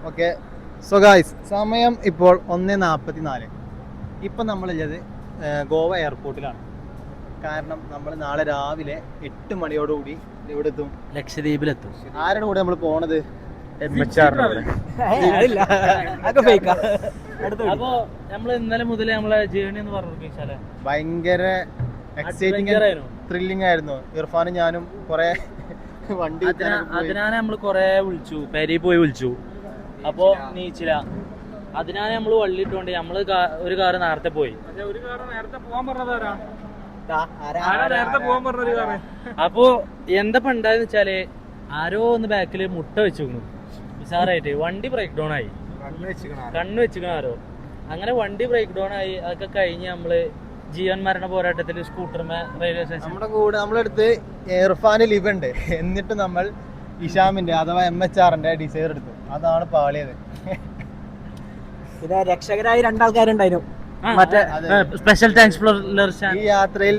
Okay. So guys, സമയം ഇപ്പോൾ 1:44. ഇപ്പം നമ്മളുള്ളത് ഗോവ എയർപോർട്ടിലാണ്. കാരണം നമ്മൾ നാളെ രാവിലെ 8 മണിയോടുകൂടി ഇവിടെ എത്തും, ലക്ഷദ്വീപിലെത്തും. ആരുടെ കൂടെ നമ്മൾ പോണത്? അപ്പോ നമ്മള് ഇന്നലെ മുതലേ നമ്മളെ ജേണി എന്ന് പറഞ്ഞു ഭയങ്കര എക്സൈറ്റിംഗ് ത്രില്ലിംഗ് ആയിരുന്നു. ഇർഫാനും ഞാനും കുറെ വണ്ടി അതിനാണ് നമ്മള് കൊറേ വിളിച്ചു, പെരി പോയി വിളിച്ചു. അപ്പൊ നീച്ചില്ല. അതിനാണ് നമ്മള് വള്ളിട്ടോണ്ട് നമ്മള് ഒരു കാറ് നേരത്തെ പോയി. അപ്പൊ എന്താ ഉണ്ടായെന്ന് വെച്ചാല് ആരോ ഒന്ന് ബാക്കില് മുട്ട വെച്ചു വിസാറായിട്ട് വണ്ടി ബ്രേക്ക് ഡൗൺ ആയി. കണ്ണ് വെച്ചിക്കണ ആരോ. അങ്ങനെ വണ്ടി ബ്രേക്ക് ഡൗൺ ആയി. അതൊക്കെ കഴിഞ്ഞ് നമ്മള് ജീവൻ മരണ പോരാട്ടത്തിൽ സ്കൂട്ടർമേ റെയിൽവേ സ്റ്റേഷൻ നമ്മുടെ കൂടെ നമ്മളെടുത്ത് ഇർഫാന് ലീവ് ഉണ്ട്. എന്നിട്ട് നമ്മൾ ഇഷാമിന്റെ അഥവാ MHRന്റെ ഡിസൈർ എടുത്തു. അതാണ് പാളിയത്. പിന്നെ രക്ഷകരായി 2 ആൾക്കാരുണ്ടായിരുന്നു. മറ്റേ സ്പെഷ്യൽ താങ്ക്സ് ഈ യാത്രയിൽ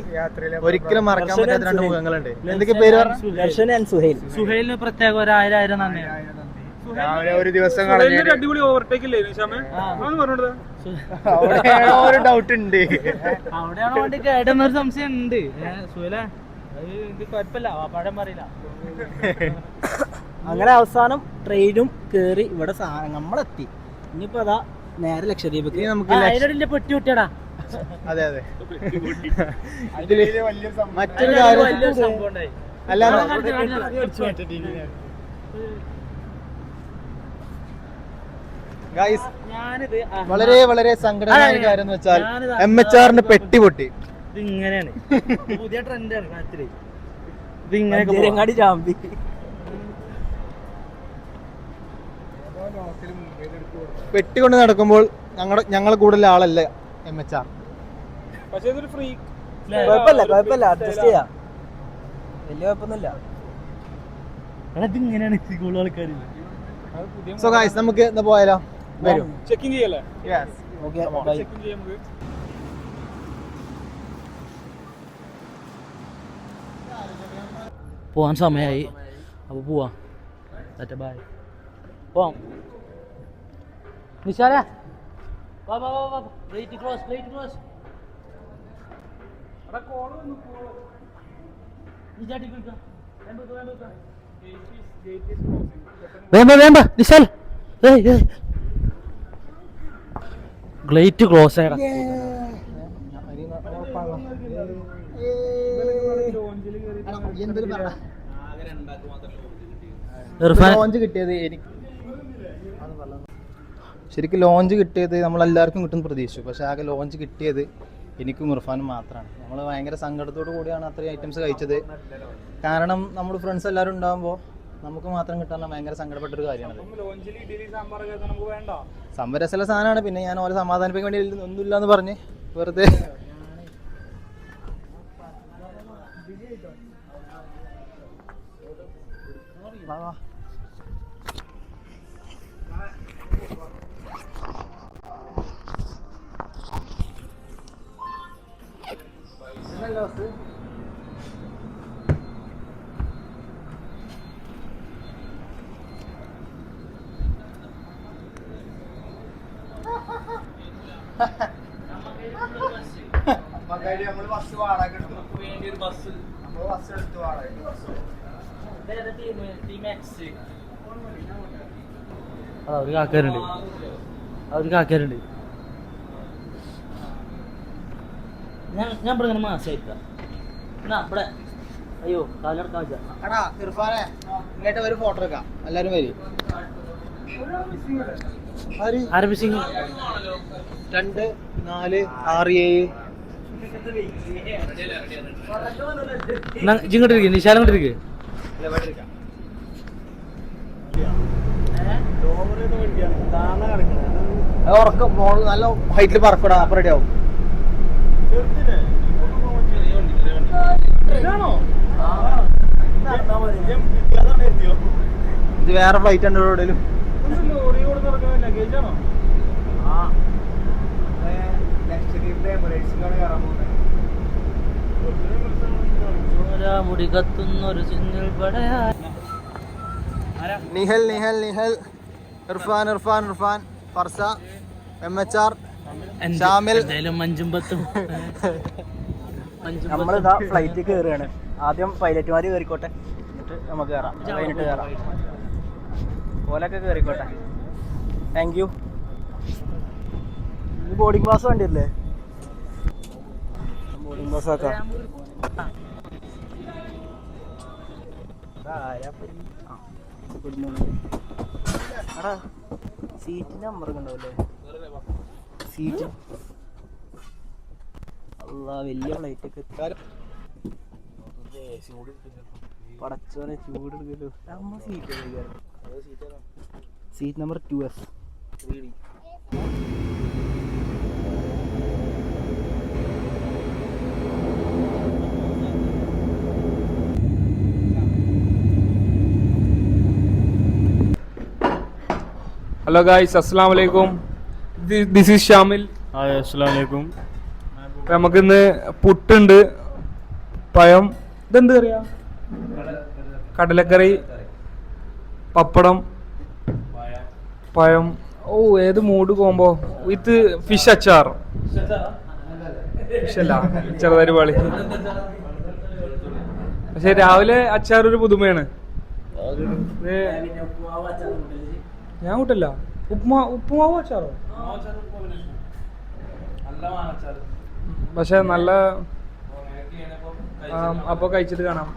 ഒരിക്കലും മറക്കാൻ പറ്റാത്ത 2 മുഖങ്ങളുണ്ട്. എന്തൊക്കെ പേര് പറഞ്ഞു? സുഹൈലിന് പ്രത്യേക 1000 നന്ദി. ഒരു ദിവസം അടിപൊളി ഓവർടേക്ക് ഇല്ലേ ഒരു ഡൗട്ട് ഉണ്ട്. അവിടെയാണോ വണ്ടി കേടെന്നൊരു സംശയം ഉണ്ട്. സുഹൈല കുഴപ്പമില്ല, പാടം പറയില്ല. അങ്ങനെ അവസാനം ട്രെയിനും കേറി ഇവിടെ നമ്മളെത്തി. ഇനിയിപ്പോ അതാ നേരെ ലക്ഷദ്വീപ്. നമുക്ക് പെട്ടി കുട്ടിയടാ. അതെ അതെ. മറ്റൊരു കാര്യം അല്ല, ഗൈസ്, വളരെ വളരെ സങ്കടമായ കാര്യം എന്ന് വെച്ചാൽ MHRന്റെ പെട്ടി പൊട്ടി. ഇതിങ്ങനെയാണ് പുതിയ ട്രെൻഡാണ് രാത്രി. പെട്ടി കൊണ്ട് നടക്കുമ്പോൾ ഞങ്ങളെ കൂടുതൽ ആളല്ല MHR. കുഴപ്പമില്ല, അഡ്ജസ്റ്റ് ചെയ്യാം. വലിയ കുഴപ്പമൊന്നുമില്ല. ഇതിങ്ങനെയാണ് ആൾക്കാര്. സോ ഗൈസ്, നമുക്ക് ഇന്ന് പോയാലോ? വരും. ചെക്കിംഗ് ചെയ്യല്ലേ? പോവാൻ സമയമായി. അപ്പൊ പോവാം. ബൈ. പോവാം. നിശാല വേണ്ട നിശാൽ, ഗ്ലേറ്റ് ക്ലോസ് ആയടാ. ലോഞ്ച് കിട്ടിയത് ശരിക്കും ലോഞ്ച് കിട്ടിയത് നമ്മളെല്ലാവർക്കും കിട്ടുമെന്ന് പ്രതീക്ഷിച്ചു. പക്ഷെ ആകെ ലോഞ്ച് കിട്ടിയത് എനിക്കും ഇർഫാനും മാത്രമാണ്. നമ്മൾ ഭയങ്കര സങ്കടത്തോടു കൂടിയാണ് അത്രയും ഐറ്റംസ് കഴിച്ചത്. കാരണം നമ്മുടെ ഫ്രണ്ട്സ് എല്ലാവരും ഉണ്ടാകുമ്പോൾ നമുക്ക് മാത്രം കിട്ടാൻ ഭയങ്കര സങ്കടപ്പെട്ടൊരു കാര്യമാണ്. സംഭവ രസമുള്ള സാധനമാണ്. പിന്നെ ഞാൻ ഓരോ സമാധാനിപ്പിക്കാൻ വേണ്ടി ഒന്നുമില്ല എന്ന് പറഞ്ഞ് വെറുതെ ഒരു കാക്കാരുണ്ട്. ഞാൻ ഇവിടെ മാസമായിട്ടാ. അയ്യോ കാലടക്കാൻ ഇർഫാനെ ഇങ്ങോട്ട് ഒരു ഫോട്ടോ എടുക്കാം. എല്ലാരും വരും. 2 2 4 6 7 ഇങ്ങോട്ടിരിക്കും. നിശാല ഇങ്ങോട്ടിരിക്കും. ഉറക്കം നല്ല ഹൈറ്റിൽ പറക്കൂടാ. അപ്പൊ റെഡി ആവും. ഇത് വേറെ ഫ്ലൈറ്റ് ഉണ്ട് എവിടെയും. മുടി കത്തുന്ന ഒരു സിംഗിൾ പടയാ. നിഹൽ നിഹൽ നിഹൽ ഇർഫാൻ ഇർഫാൻ ഇർഫാൻ ഫർസ MHR ഷാമിൽ. എന്തായാലും മഞ്ചും പത്തും നമ്മളിതാ ഫ്ലൈറ്റ് കയറുകയാണ്. ആദ്യം പൈലറ്റുമാർ കയറിക്കോട്ടെ, എന്നിട്ട് നമുക്ക് കയറാം. കഴിഞ്ഞിട്ട് കയറാം. ഓലൊക്കെ കയറിക്കോട്ടെ. Thank you. ബോർഡിംഗ് പാസ് വേണ്ടിയല്ലേ? ബോർഡിംഗ് പാസ് ആക്കാം. Good morning. എടാ സീറ്റിൻ്റെ നമ്പർ ഉണ്ടാവില്ലേ? സീറ്റ് അല്ല വലിയ ഫ്ലൈറ്റൊക്കെ പടച്ചോനെ ചൂടെടുക്കല്ലോ. നമ്മ seat number 2S. Hello guys, അസ്സലാമു അലൈക്കും. This is Shamil. അസ്സലാമലൈക്കും. നമുക്കിന്ന് പുട്ടുണ്ട്, പഴം, ഇതെന്ത് കറിയാ? കടലക്കറി, പപ്പടം, പഴം. ഓ ഏത് മൂഡ് കോമ്പോ വിത്ത് ഫിഷ് അച്ചാർ. ഫിഷ് അല്ല, ചെറുതരിപാളി. പക്ഷെ രാവിലെ അച്ചാർ ഒരു പുതുമയാണ്. ഞാൻ കൂട്ടല്ല. ഉപ്പുമാവ് അച്ചാറോ? പക്ഷെ നല്ല. അപ്പോൾ കഴിച്ചിട്ട് കാണാം.